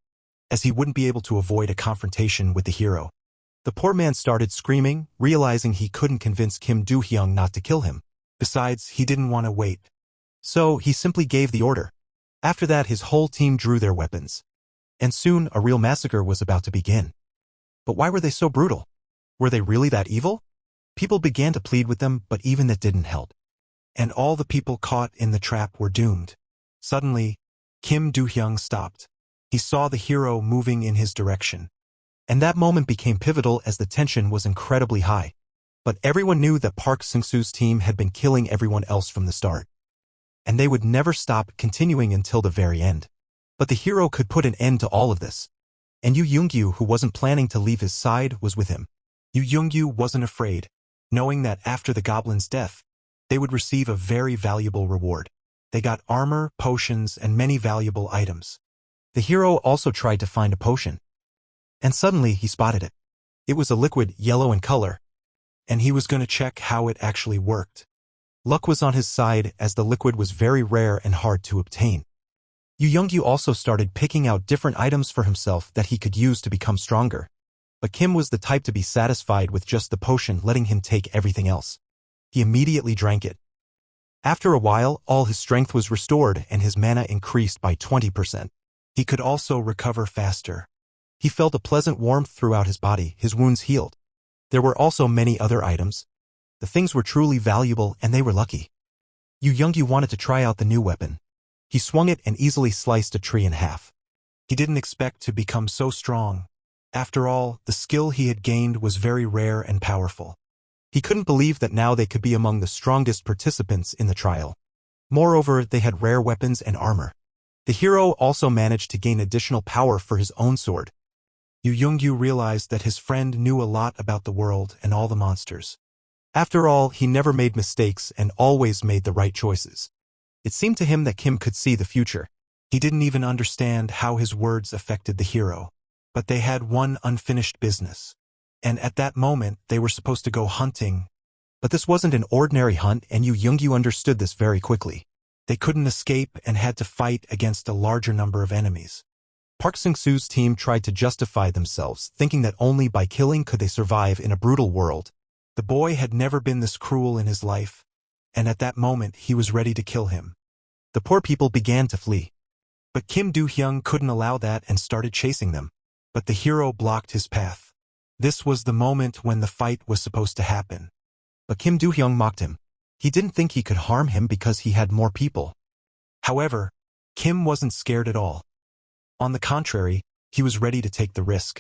as he wouldn't be able to avoid a confrontation with the hero. The poor man started screaming, realizing he couldn't convince Kim Do-hyung not to kill him. Besides, he didn't want to wait. So he simply gave the order. After that, his whole team drew their weapons. And soon, a real massacre was about to begin. But why were they so brutal? Were they really that evil? People began to plead with them, but even that didn't help. And all the people caught in the trap were doomed. Suddenly, Kim Do-hyung stopped. He saw the hero moving in his direction. And that moment became pivotal as the tension was incredibly high. But everyone knew that Park Seung-soo's team had been killing everyone else from the start. And they would never stop, continuing until the very end. But the hero could put an end to all of this. And Yoo Young-gyu, who wasn't planning to leave his side, was with him. Yoo Young-gyu wasn't afraid, knowing that after the goblin's death, they would receive a very valuable reward. They got armor, potions, and many valuable items. The hero also tried to find a potion. And suddenly he spotted it. It was a liquid, yellow in color, and he was going to check how it actually worked. Luck was on his side as the liquid was very rare and hard to obtain. Yoo Young-gyu also started picking out different items for himself that he could use to become stronger. But Kim was the type to be satisfied with just the potion, letting him take everything else. He immediately drank it. After a while, all his strength was restored and his mana increased by 20%. He could also recover faster. He felt a pleasant warmth throughout his body, his wounds healed. There were also many other items. The things were truly valuable and they were lucky. Yoo Young-gyu wanted to try out the new weapon. He swung it and easily sliced a tree in half. He didn't expect to become so strong. After all, the skill he had gained was very rare and powerful. He couldn't believe that now they could be among the strongest participants in the trial. Moreover, they had rare weapons and armor. The hero also managed to gain additional power for his own sword. Yoo Young-gyu realized that his friend knew a lot about the world and all the monsters. After all, he never made mistakes and always made the right choices. It seemed to him that Kim could see the future. He didn't even understand how his words affected the hero. But they had one unfinished business. And at that moment, they were supposed to go hunting. But this wasn't an ordinary hunt, and Yoo Young-gyu understood this very quickly. They couldn't escape and had to fight against a larger number of enemies. Park Seung-soo's team tried to justify themselves, thinking that only by killing could they survive in a brutal world. The boy had never been this cruel in his life, and at that moment he was ready to kill him. The poor people began to flee. But Kim Do-hyung couldn't allow that and started chasing them. But the hero blocked his path. This was the moment when the fight was supposed to happen. But Kim Do-hyung mocked him. He didn't think he could harm him because he had more people. However, Kim wasn't scared at all. On the contrary, he was ready to take the risk.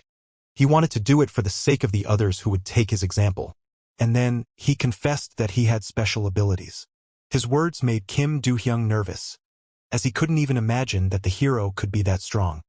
He wanted to do it for the sake of the others who would take his example. And then, he confessed that he had special abilities. His words made Kim Do-hyung nervous, as he couldn't even imagine that the hero could be that strong.